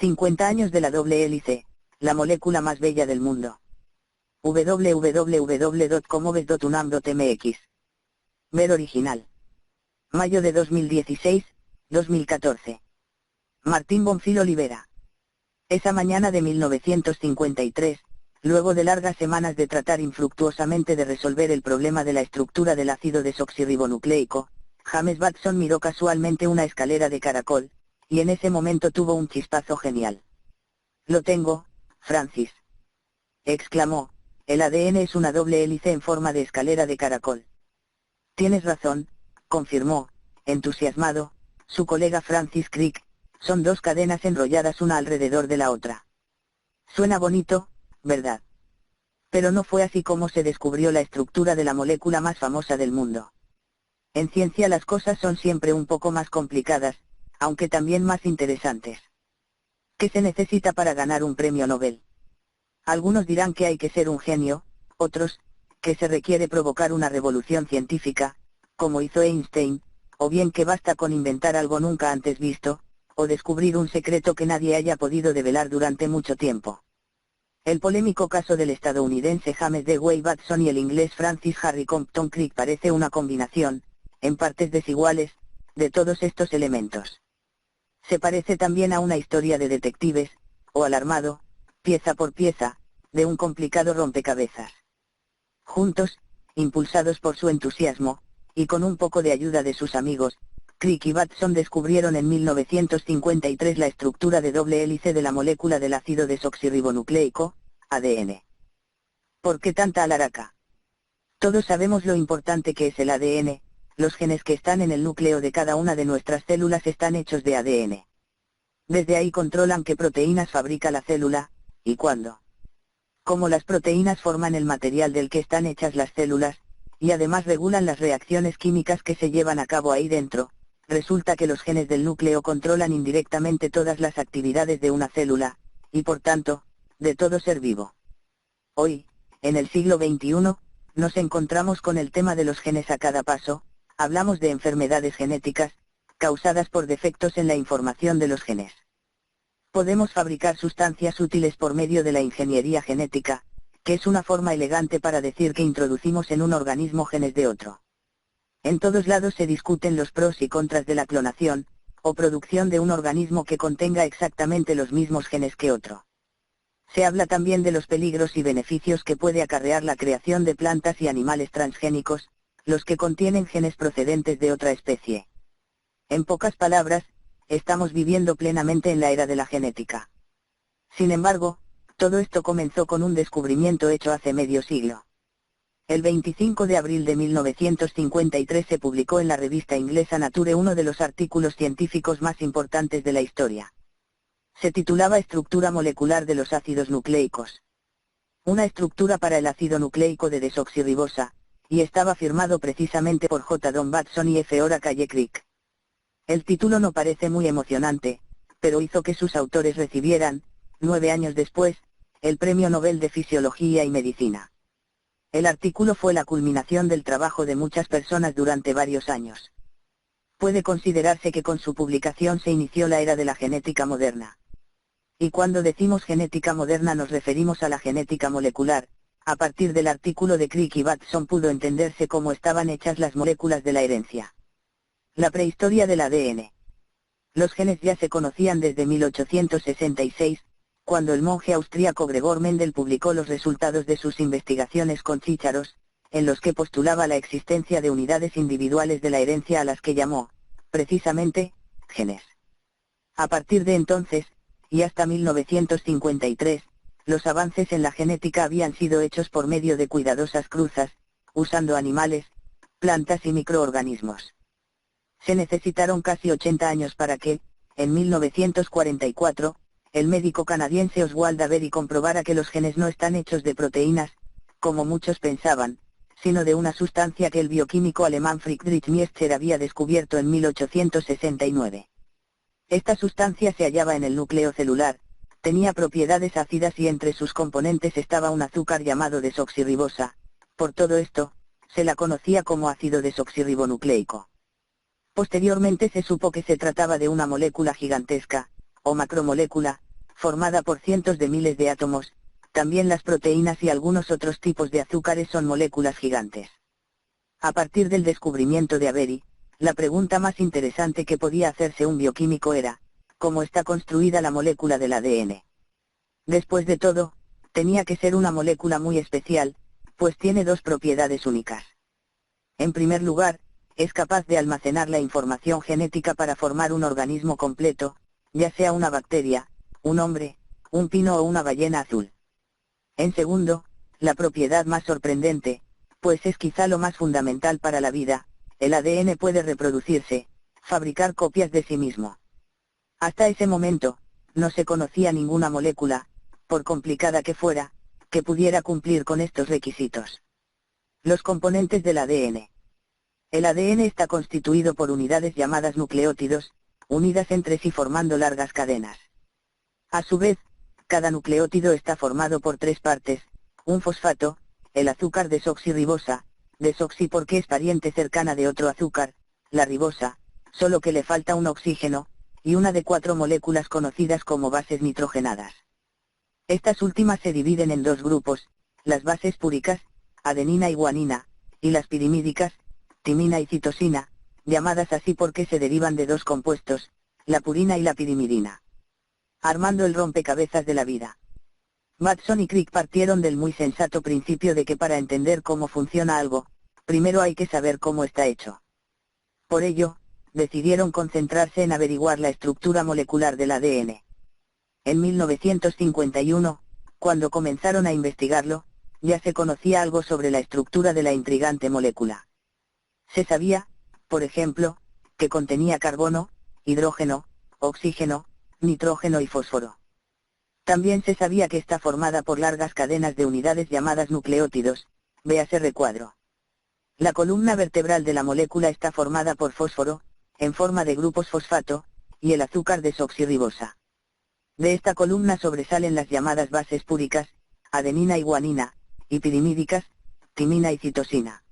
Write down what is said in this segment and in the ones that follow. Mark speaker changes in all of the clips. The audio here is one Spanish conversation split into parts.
Speaker 1: 50 años de la doble hélice, la molécula más bella del mundo. www.comoves.unam.mx. Ver original. Mayo de 2016, 2014. Martín Bonfil Olivera. Esa mañana de 1953, luego de largas semanas de tratar infructuosamente de resolver el problema de la estructura del ácido desoxirribonucleico, James Watson miró casualmente una escalera de caracol, y en ese momento tuvo un chispazo genial. «Lo tengo, Francis», exclamó, «el ADN es una doble hélice en forma de escalera de caracol». «Tienes razón», confirmó, entusiasmado, su colega Francis Crick, «son dos cadenas enrolladas una alrededor de la otra». Suena bonito, ¿verdad? Pero no fue así como se descubrió la estructura de la molécula más famosa del mundo. En ciencia las cosas son siempre un poco más complicadas, aunque también más interesantes. ¿Qué se necesita para ganar un premio Nobel? Algunos dirán que hay que ser un genio, otros, que se requiere provocar una revolución científica, como hizo Einstein, o bien que basta con inventar algo nunca antes visto, o descubrir un secreto que nadie haya podido develar durante mucho tiempo. El polémico caso del estadounidense James Dewey Watson y el inglés Francis Harry Compton Crick parece una combinación, en partes desiguales, de todos estos elementos. Se parece también a una historia de detectives, o al armado, pieza por pieza, de un complicado rompecabezas. Juntos, impulsados por su entusiasmo, y con un poco de ayuda de sus amigos, Crick y Watson descubrieron en 1953 la estructura de doble hélice de la molécula del ácido desoxirribonucleico, ADN. ¿Por qué tanta alaraca? Todos sabemos lo importante que es el ADN. Los genes que están en el núcleo de cada una de nuestras células están hechos de ADN. Desde ahí controlan qué proteínas fabrica la célula, y cuándo. Cómo las proteínas forman el material del que están hechas las células, y además regulan las reacciones químicas que se llevan a cabo ahí dentro. Resulta que los genes del núcleo controlan indirectamente todas las actividades de una célula, y por tanto, de todo ser vivo. Hoy, en el siglo XXI, nos encontramos con el tema de los genes a cada paso. Hablamos de enfermedades genéticas, causadas por defectos en la información de los genes. Podemos fabricar sustancias útiles por medio de la ingeniería genética, que es una forma elegante para decir que introducimos en un organismo genes de otro. En todos lados se discuten los pros y contras de la clonación, o producción de un organismo que contenga exactamente los mismos genes que otro. Se habla también de los peligros y beneficios que puede acarrear la creación de plantas y animales transgénicos, los que contienen genes procedentes de otra especie. En pocas palabras, estamos viviendo plenamente en la era de la genética. Sin embargo, todo esto comenzó con un descubrimiento hecho hace medio siglo. El 25 de abril de 1953 se publicó en la revista inglesa Nature uno de los artículos científicos más importantes de la historia. Se titulaba Estructura molecular de los ácidos nucleicos. Una estructura para el ácido nucleico de desoxirribosa, y estaba firmado precisamente por J. Don Watson y F. Ora Calle Crick. El título no parece muy emocionante, pero hizo que sus autores recibieran, 9 años después, el Premio Nobel de Fisiología y Medicina. El artículo fue la culminación del trabajo de muchas personas durante varios años. Puede considerarse que con su publicación se inició la era de la genética moderna. Y cuando decimos genética moderna nos referimos a la genética molecular. A partir del artículo de Crick y Watson pudo entenderse cómo estaban hechas las moléculas de la herencia. La prehistoria del ADN. Los genes ya se conocían desde 1866, cuando el monje austríaco Gregor Mendel publicó los resultados de sus investigaciones con chícharos, en los que postulaba la existencia de unidades individuales de la herencia a las que llamó, precisamente, genes. A partir de entonces, y hasta 1953, los avances en la genética habían sido hechos por medio de cuidadosas cruzas, usando animales, plantas y microorganismos. Se necesitaron casi 80 años para que, en 1944, el médico canadiense Oswald Avery comprobara que los genes no están hechos de proteínas, como muchos pensaban, sino de una sustancia que el bioquímico alemán Friedrich Miescher había descubierto en 1869. Esta sustancia se hallaba en el núcleo celular, tenía propiedades ácidas y entre sus componentes estaba un azúcar llamado desoxirribosa. Por todo esto, se la conocía como ácido desoxirribonucleico. Posteriormente se supo que se trataba de una molécula gigantesca, o macromolécula, formada por cientos de miles de átomos. También las proteínas y algunos otros tipos de azúcares son moléculas gigantes. A partir del descubrimiento de Avery, la pregunta más interesante que podía hacerse un bioquímico era, ¿cómo está construida la molécula del ADN? Después de todo, tenía que ser una molécula muy especial, pues tiene dos propiedades únicas. En primer lugar, es capaz de almacenar la información genética para formar un organismo completo, ya sea una bacteria, un hombre, un pino o una ballena azul. En segundo, la propiedad más sorprendente, pues es quizá lo más fundamental para la vida, el ADN puede reproducirse, fabricar copias de sí mismo. Hasta ese momento, no se conocía ninguna molécula, por complicada que fuera, que pudiera cumplir con estos requisitos. Los componentes del ADN. El ADN está constituido por unidades llamadas nucleótidos, unidas entre sí formando largas cadenas. A su vez, cada nucleótido está formado por tres partes: un fosfato, el azúcar desoxirribosa, desoxi porque es pariente cercana de otro azúcar, la ribosa, solo que le falta un oxígeno, y una de cuatro moléculas conocidas como bases nitrogenadas. Estas últimas se dividen en dos grupos, las bases púricas, adenina y guanina, y las pirimídicas, timina y citosina, llamadas así porque se derivan de dos compuestos, la purina y la pirimidina. Armando el rompecabezas de la vida. Watson y Crick partieron del muy sensato principio de que para entender cómo funciona algo, primero hay que saber cómo está hecho. Por ello, decidieron concentrarse en averiguar la estructura molecular del ADN. En 1951, cuando comenzaron a investigarlo, ya se conocía algo sobre la estructura de la intrigante molécula. Se sabía, por ejemplo, que contenía carbono, hidrógeno, oxígeno, nitrógeno y fósforo. También se sabía que está formada por largas cadenas de unidades llamadas nucleótidos, véase recuadro. La columna vertebral de la molécula está formada por fósforo, en forma de grupos fosfato, y el azúcar desoxirribosa. De esta columna sobresalen las llamadas bases púricas, adenina y guanina, y pirimídicas, timina y citosina.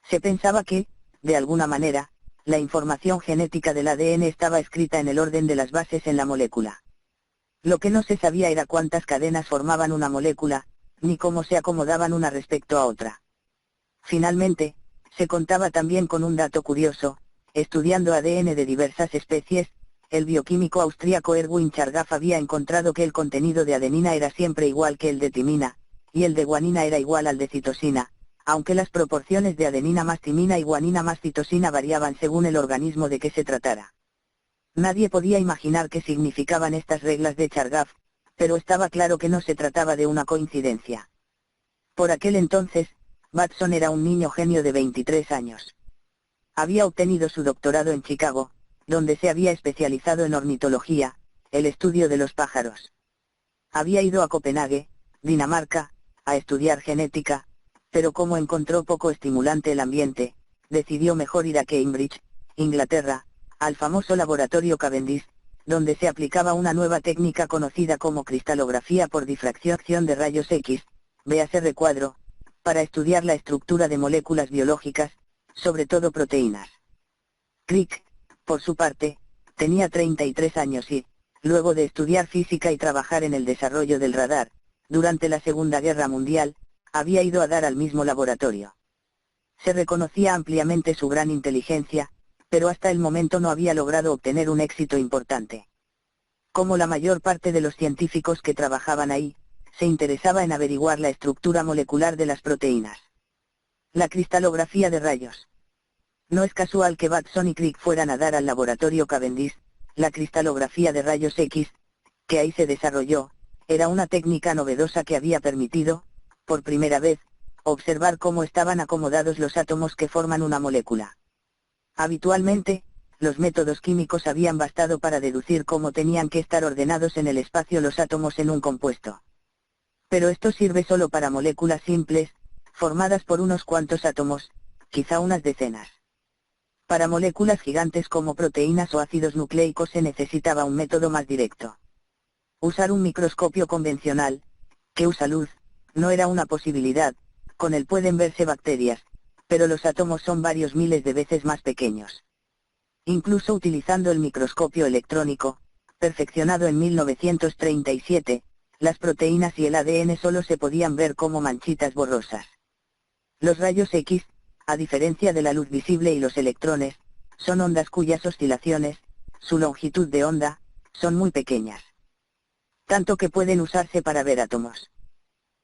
Speaker 1: Se pensaba que, de alguna manera, la información genética del ADN estaba escrita en el orden de las bases en la molécula. Lo que no se sabía era cuántas cadenas formaban una molécula, ni cómo se acomodaban una respecto a otra. Finalmente, se contaba también con un dato curioso: estudiando ADN de diversas especies, el bioquímico austríaco Erwin Chargaff había encontrado que el contenido de adenina era siempre igual que el de timina, y el de guanina era igual al de citosina, aunque las proporciones de adenina más timina y guanina más citosina variaban según el organismo de que se tratara. Nadie podía imaginar qué significaban estas reglas de Chargaff, pero estaba claro que no se trataba de una coincidencia. Por aquel entonces, Watson era un niño genio de 23 años. Había obtenido su doctorado en Chicago, donde se había especializado en ornitología, el estudio de los pájaros. Había ido a Copenhague, Dinamarca, a estudiar genética, pero como encontró poco estimulante el ambiente, decidió mejor ir a Cambridge, Inglaterra, al famoso laboratorio Cavendish, donde se aplicaba una nueva técnica conocida como cristalografía por difracción de rayos X, véase recuadro, para estudiar la estructura de moléculas biológicas, sobre todo proteínas. Crick, por su parte, tenía 33 años y, luego de estudiar física y trabajar en el desarrollo del radar, durante la Segunda Guerra Mundial, había ido a dar al mismo laboratorio. Se reconocía ampliamente su gran inteligencia, pero hasta el momento no había logrado obtener un éxito importante. Como la mayor parte de los científicos que trabajaban ahí, se interesaba en averiguar la estructura molecular de las proteínas. La cristalografía de rayos. No es casual que Watson y Crick fueran a dar al laboratorio Cavendish. La cristalografía de rayos X, que ahí se desarrolló, era una técnica novedosa que había permitido, por primera vez, observar cómo estaban acomodados los átomos que forman una molécula. Habitualmente, los métodos químicos habían bastado para deducir cómo tenían que estar ordenados en el espacio los átomos en un compuesto. Pero esto sirve solo para moléculas simples, formadas por unos cuantos átomos, quizá unas decenas. Para moléculas gigantes como proteínas o ácidos nucleicos se necesitaba un método más directo. Usar un microscopio convencional, que usa luz, no era una posibilidad. Con él pueden verse bacterias, pero los átomos son varios miles de veces más pequeños. Incluso utilizando el microscopio electrónico, Perfeccionado en 1937, las proteínas y el ADN solo se podían ver como manchitas borrosas. Los rayos X, a diferencia de la luz visible y los electrones, son ondas cuyas oscilaciones, su longitud de onda, son muy pequeñas. Tanto que pueden usarse para ver átomos.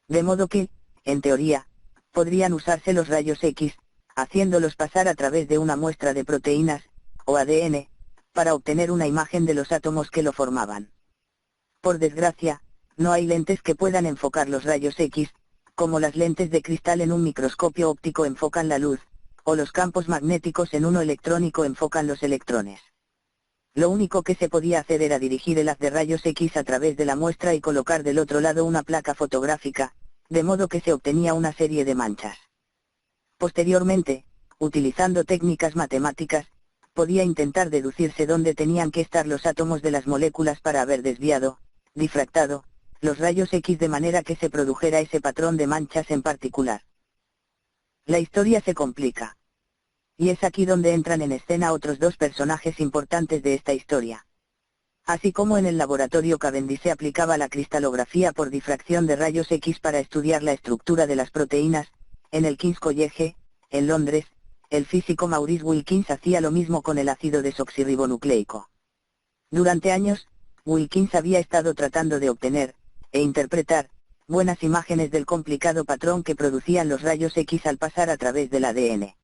Speaker 1: De modo que, en teoría, podrían usarse los rayos X, haciéndolos pasar a través de una muestra de proteínas, o ADN, para obtener una imagen de los átomos que lo formaban. Por desgracia, no hay lentes que puedan enfocar los rayos X, como las lentes de cristal en un microscopio óptico enfocan la luz, o los campos magnéticos en uno electrónico enfocan los electrones. Lo único que se podía hacer era dirigir el haz de rayos X a través de la muestra y colocar del otro lado una placa fotográfica, de modo que se obtenía una serie de manchas. Posteriormente, utilizando técnicas matemáticas, podía intentar deducirse dónde tenían que estar los átomos de las moléculas para haber desviado, difractado, los rayos X de manera que se produjera ese patrón de manchas en particular. La historia se complica. Y es aquí donde entran en escena otros dos personajes importantes de esta historia. Así como en el laboratorio Cavendish se aplicaba la cristalografía por difracción de rayos X para estudiar la estructura de las proteínas, en el King's College, en Londres, el físico Maurice Wilkins hacía lo mismo con el ácido desoxirribonucleico. Durante años, Wilkins había estado tratando de obtener, e interpretar, buenas imágenes del complicado patrón que producían los rayos X al pasar a través del ADN.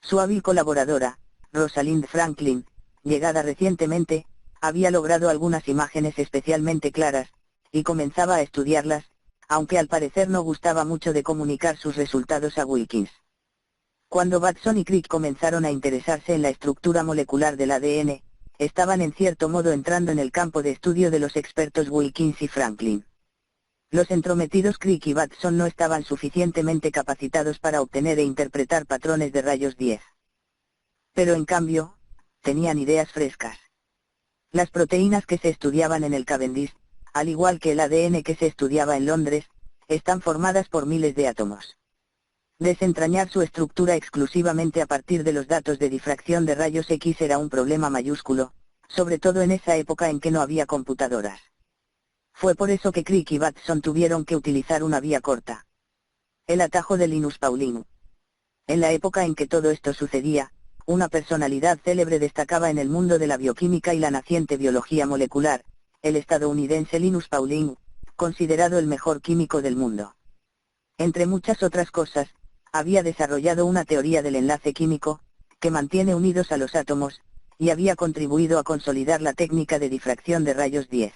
Speaker 1: Su hábil colaboradora, Rosalind Franklin, llegada recientemente, había logrado algunas imágenes especialmente claras, y comenzaba a estudiarlas, aunque al parecer no gustaba mucho de comunicar sus resultados a Wilkins. Cuando Watson y Crick comenzaron a interesarse en la estructura molecular del ADN, estaban en cierto modo entrando en el campo de estudio de los expertos Wilkins y Franklin. Los entrometidos Crick y Watson no estaban suficientemente capacitados para obtener e interpretar patrones de rayos 10. Pero en cambio, tenían ideas frescas. Las proteínas que se estudiaban en el Cavendish, al igual que el ADN que se estudiaba en Londres, están formadas por miles de átomos. Desentrañar su estructura exclusivamente a partir de los datos de difracción de rayos X era un problema mayúsculo, sobre todo en esa época en que no había computadoras. Fue por eso que Crick y Watson tuvieron que utilizar una vía corta. El atajo de Linus Pauling. En la época en que todo esto sucedía, una personalidad célebre destacaba en el mundo de la bioquímica y la naciente biología molecular, el estadounidense Linus Pauling, considerado el mejor químico del mundo. Entre muchas otras cosas, había desarrollado una teoría del enlace químico, que mantiene unidos a los átomos, y había contribuido a consolidar la técnica de difracción de rayos 10.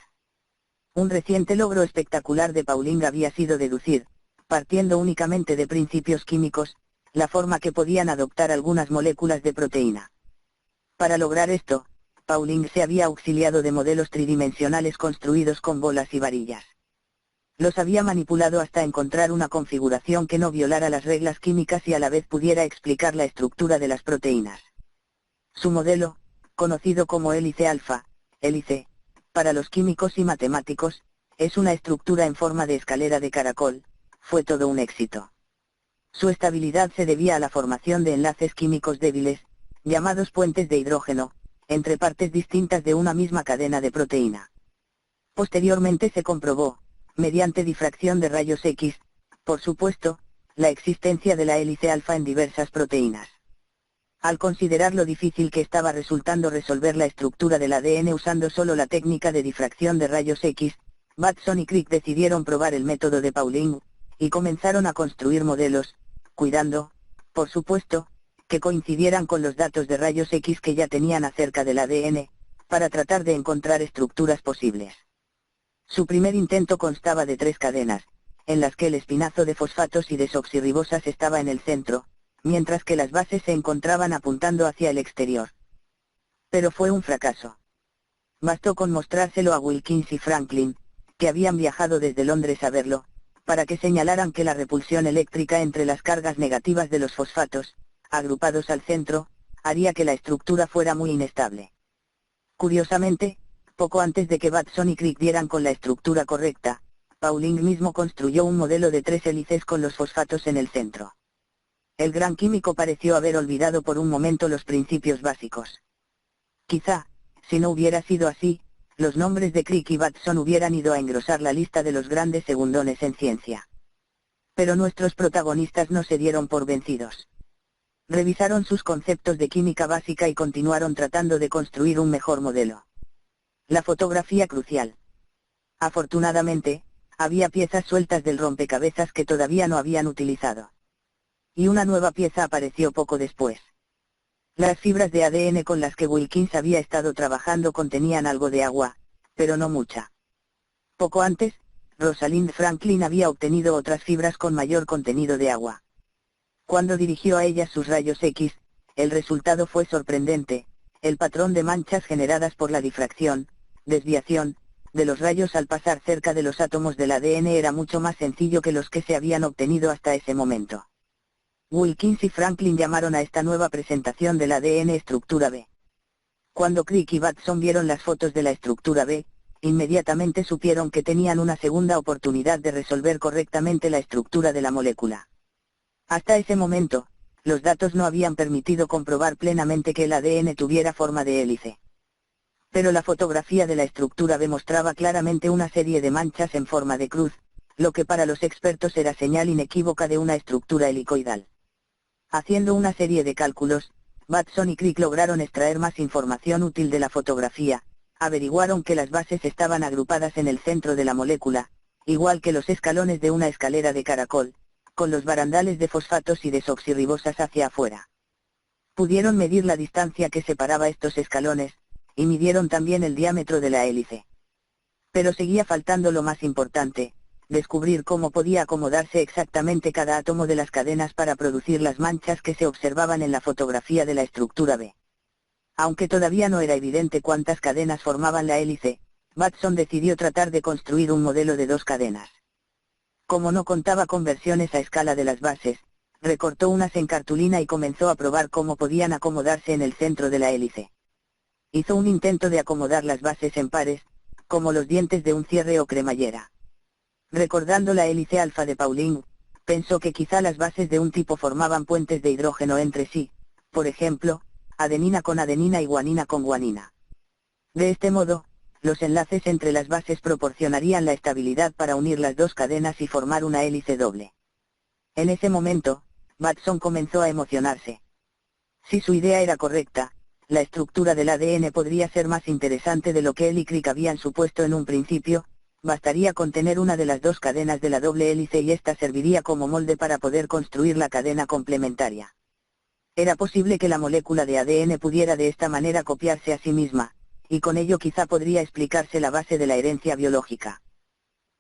Speaker 1: Un reciente logro espectacular de Pauling había sido deducir, partiendo únicamente de principios químicos, la forma que podían adoptar algunas moléculas de proteína. Para lograr esto, Pauling se había auxiliado de modelos tridimensionales construidos con bolas y varillas. Los había manipulado hasta encontrar una configuración que no violara las reglas químicas y a la vez pudiera explicar la estructura de las proteínas. Su modelo, conocido como hélice alfa, hélice, para los químicos y matemáticos, es una estructura en forma de escalera de caracol, fue todo un éxito. Su estabilidad se debía a la formación de enlaces químicos débiles, llamados puentes de hidrógeno, entre partes distintas de una misma cadena de proteína. Posteriormente se comprobó, mediante difracción de rayos X, por supuesto, la existencia de la hélice alfa en diversas proteínas. Al considerar lo difícil que estaba resultando resolver la estructura del ADN usando solo la técnica de difracción de rayos X, Watson y Crick decidieron probar el método de Pauling, y comenzaron a construir modelos, cuidando, por supuesto, que coincidieran con los datos de rayos X que ya tenían acerca del ADN, para tratar de encontrar estructuras posibles. Su primer intento constaba de 3 cadenas, en las que el espinazo de fosfatos y desoxirribosas estaba en el centro, mientras que las bases se encontraban apuntando hacia el exterior. Pero fue un fracaso. Bastó con mostrárselo a Wilkins y Franklin, que habían viajado desde Londres a verlo, para que señalaran que la repulsión eléctrica entre las cargas negativas de los fosfatos, agrupados al centro, haría que la estructura fuera muy inestable. Curiosamente, poco antes de que Watson y Crick dieran con la estructura correcta, Pauling mismo construyó un modelo de 3 hélices con los fosfatos en el centro. El gran químico pareció haber olvidado por un momento los principios básicos. Quizá, si no hubiera sido así, los nombres de Crick y Watson hubieran ido a engrosar la lista de los grandes segundones en ciencia. Pero nuestros protagonistas no se dieron por vencidos. Revisaron sus conceptos de química básica y continuaron tratando de construir un mejor modelo. La fotografía crucial. Afortunadamente, había piezas sueltas del rompecabezas que todavía no habían utilizado. Y una nueva pieza apareció poco después. Las fibras de ADN con las que Wilkins había estado trabajando contenían algo de agua, pero no mucha. Poco antes, Rosalind Franklin había obtenido otras fibras con mayor contenido de agua. Cuando dirigió a ellas sus rayos X, el resultado fue sorprendente. El patrón de manchas generadas por la difracción, desviación, de los rayos al pasar cerca de los átomos del ADN era mucho más sencillo que los que se habían obtenido hasta ese momento. Wilkins y Franklin llamaron a esta nueva presentación del ADN estructura B. Cuando Crick y Watson vieron las fotos de la estructura B, inmediatamente supieron que tenían una segunda oportunidad de resolver correctamente la estructura de la molécula. Hasta ese momento, los datos no habían permitido comprobar plenamente que el ADN tuviera forma de hélice. Pero la fotografía de la estructura B mostraba claramente una serie de manchas en forma de cruz, lo que para los expertos era señal inequívoca de una estructura helicoidal. Haciendo una serie de cálculos, Watson y Crick lograron extraer más información útil de la fotografía. Averiguaron que las bases estaban agrupadas en el centro de la molécula, igual que los escalones de una escalera de caracol, con los barandales de fosfatos y desoxirribosas hacia afuera. Pudieron medir la distancia que separaba estos escalones, y midieron también el diámetro de la hélice. Pero seguía faltando lo más importante: descubrir cómo podía acomodarse exactamente cada átomo de las cadenas para producir las manchas que se observaban en la fotografía de la estructura B. Aunque todavía no era evidente cuántas cadenas formaban la hélice, Watson decidió tratar de construir un modelo de 2 cadenas. Como no contaba con versiones a escala de las bases, recortó unas en cartulina y comenzó a probar cómo podían acomodarse en el centro de la hélice. Hizo un intento de acomodar las bases en pares, como los dientes de un cierre o cremallera. Recordando la hélice alfa de Pauling, pensó que quizá las bases de un tipo formaban puentes de hidrógeno entre sí, por ejemplo, adenina con adenina y guanina con guanina. De este modo, los enlaces entre las bases proporcionarían la estabilidad para unir las 2 cadenas y formar una hélice doble. En ese momento, Watson comenzó a emocionarse. Si su idea era correcta, la estructura del ADN podría ser más interesante de lo que él y Crick habían supuesto en un principio. Bastaría con tener una de las 2 cadenas de la doble hélice y esta serviría como molde para poder construir la cadena complementaria. Era posible que la molécula de ADN pudiera de esta manera copiarse a sí misma, y con ello quizá podría explicarse la base de la herencia biológica.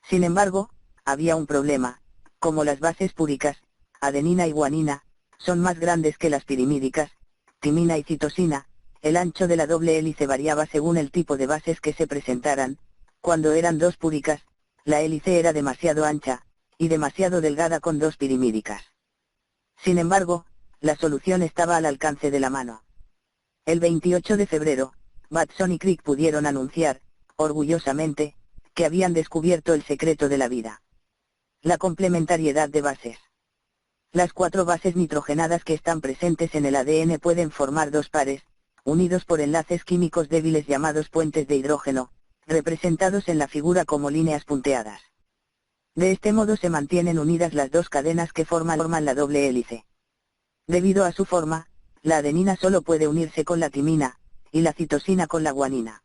Speaker 1: Sin embargo, había un problema: como las bases púricas, adenina y guanina, son más grandes que las pirimídicas, timina y citosina, el ancho de la doble hélice variaba según el tipo de bases que se presentaran. Cuando eran 2 púricas, la hélice era demasiado ancha, y demasiado delgada con 2 pirimídicas. Sin embargo, la solución estaba al alcance de la mano. El 28 de febrero, Watson y Crick pudieron anunciar, orgullosamente, que habían descubierto el secreto de la vida: la complementariedad de bases. Las 4 bases nitrogenadas que están presentes en el ADN pueden formar 2 pares, unidos por enlaces químicos débiles llamados puentes de hidrógeno, representados en la figura como líneas punteadas. De este modo se mantienen unidas las 2 cadenas que forman la doble hélice. Debido a su forma, la adenina solo puede unirse con la timina, y la citosina con la guanina.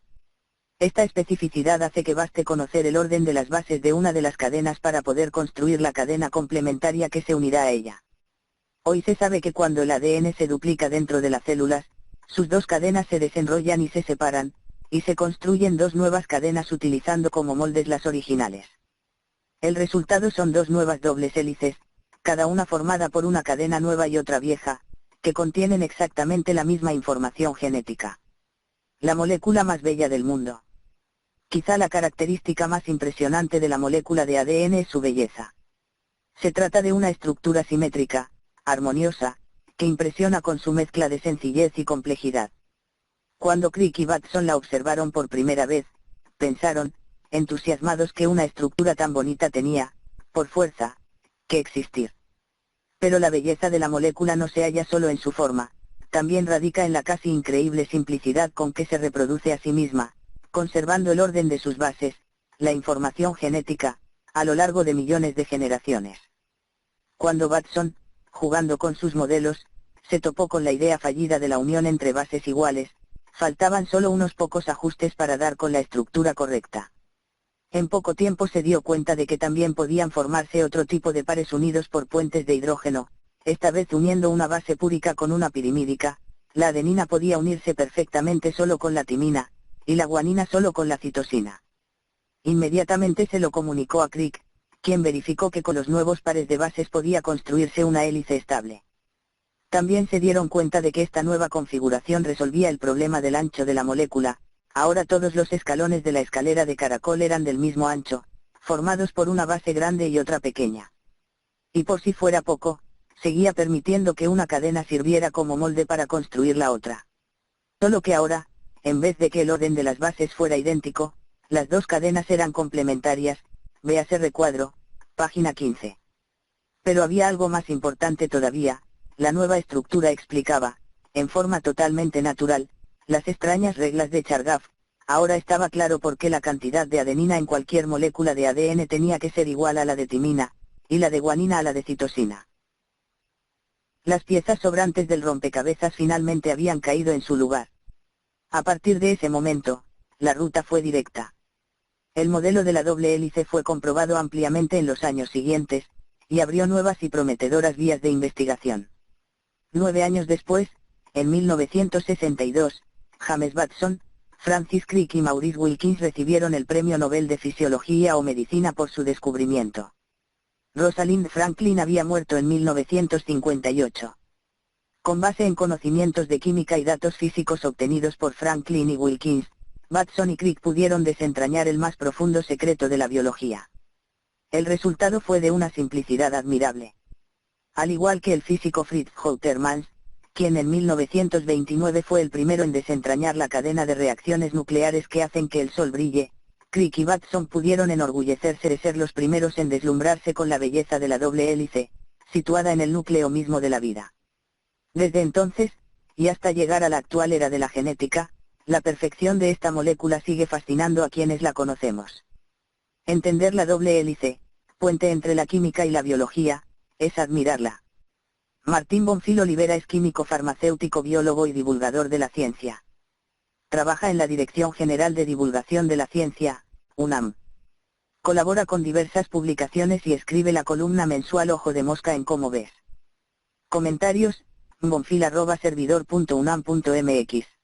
Speaker 1: Esta especificidad hace que baste conocer el orden de las bases de una de las cadenas para poder construir la cadena complementaria que se unirá a ella. Hoy se sabe que cuando el ADN se duplica dentro de las células, sus 2 cadenas se desenrollan y se separan, y se construyen 2 nuevas cadenas utilizando como moldes las originales. El resultado son 2 nuevas dobles hélices, cada una formada por una cadena nueva y otra vieja, que contienen exactamente la misma información genética. La molécula más bella del mundo. Quizá la característica más impresionante de la molécula de ADN es su belleza. Se trata de una estructura simétrica, armoniosa, que impresiona con su mezcla de sencillez y complejidad. Cuando Crick y Watson la observaron por primera vez, pensaron, entusiasmados, que una estructura tan bonita tenía, por fuerza, que existir. Pero la belleza de la molécula no se halla solo en su forma, también radica en la casi increíble simplicidad con que se reproduce a sí misma, conservando el orden de sus bases, la información genética, a lo largo de millones de generaciones. Cuando Watson, jugando con sus modelos, se topó con la idea fallida de la unión entre bases iguales, faltaban solo unos pocos ajustes para dar con la estructura correcta. En poco tiempo se dio cuenta de que también podían formarse otro tipo de pares unidos por puentes de hidrógeno, esta vez uniendo una base púrica con una pirimídica. La adenina podía unirse perfectamente solo con la timina, y la guanina solo con la citosina. Inmediatamente se lo comunicó a Crick, quien verificó que con los nuevos pares de bases podía construirse una hélice estable. También se dieron cuenta de que esta nueva configuración resolvía el problema del ancho de la molécula. Ahora todos los escalones de la escalera de caracol eran del mismo ancho, formados por una base grande y otra pequeña. Y por si fuera poco, seguía permitiendo que una cadena sirviera como molde para construir la otra. Solo que ahora, en vez de que el orden de las bases fuera idéntico, las dos cadenas eran complementarias. Véase recuadro, página 15. Pero había algo más importante todavía. La nueva estructura explicaba, en forma totalmente natural, las extrañas reglas de Chargaff. Ahora estaba claro por qué la cantidad de adenina en cualquier molécula de ADN tenía que ser igual a la de timina, y la de guanina a la de citosina. Las piezas sobrantes del rompecabezas finalmente habían caído en su lugar. A partir de ese momento, la ruta fue directa. El modelo de la doble hélice fue comprobado ampliamente en los años siguientes, y abrió nuevas y prometedoras vías de investigación. 9 años después, en 1962, James Watson, Francis Crick y Maurice Wilkins recibieron el Premio Nobel de Fisiología o Medicina por su descubrimiento. Rosalind Franklin había muerto en 1958. Con base en conocimientos de química y datos físicos obtenidos por Franklin y Wilkins, Watson y Crick pudieron desentrañar el más profundo secreto de la biología. El resultado fue de una simplicidad admirable. Al igual que el físico Fritz Houtermans, quien en 1929 fue el primero en desentrañar la cadena de reacciones nucleares que hacen que el Sol brille, Crick y Watson pudieron enorgullecerse de ser los primeros en deslumbrarse con la belleza de la doble hélice, situada en el núcleo mismo de la vida. Desde entonces, y hasta llegar a la actual era de la genética, la perfección de esta molécula sigue fascinando a quienes la conocemos. Entender la doble hélice, puente entre la química y la biología, es admirarla. Martín Bonfil Olivera es químico farmacéutico, biólogo y divulgador de la ciencia. Trabaja en la Dirección General de Divulgación de la Ciencia, UNAM. Colabora con diversas publicaciones y escribe la columna mensual Ojo de Mosca en Cómo Ves. Comentarios, bonfil@servidor.unam.mx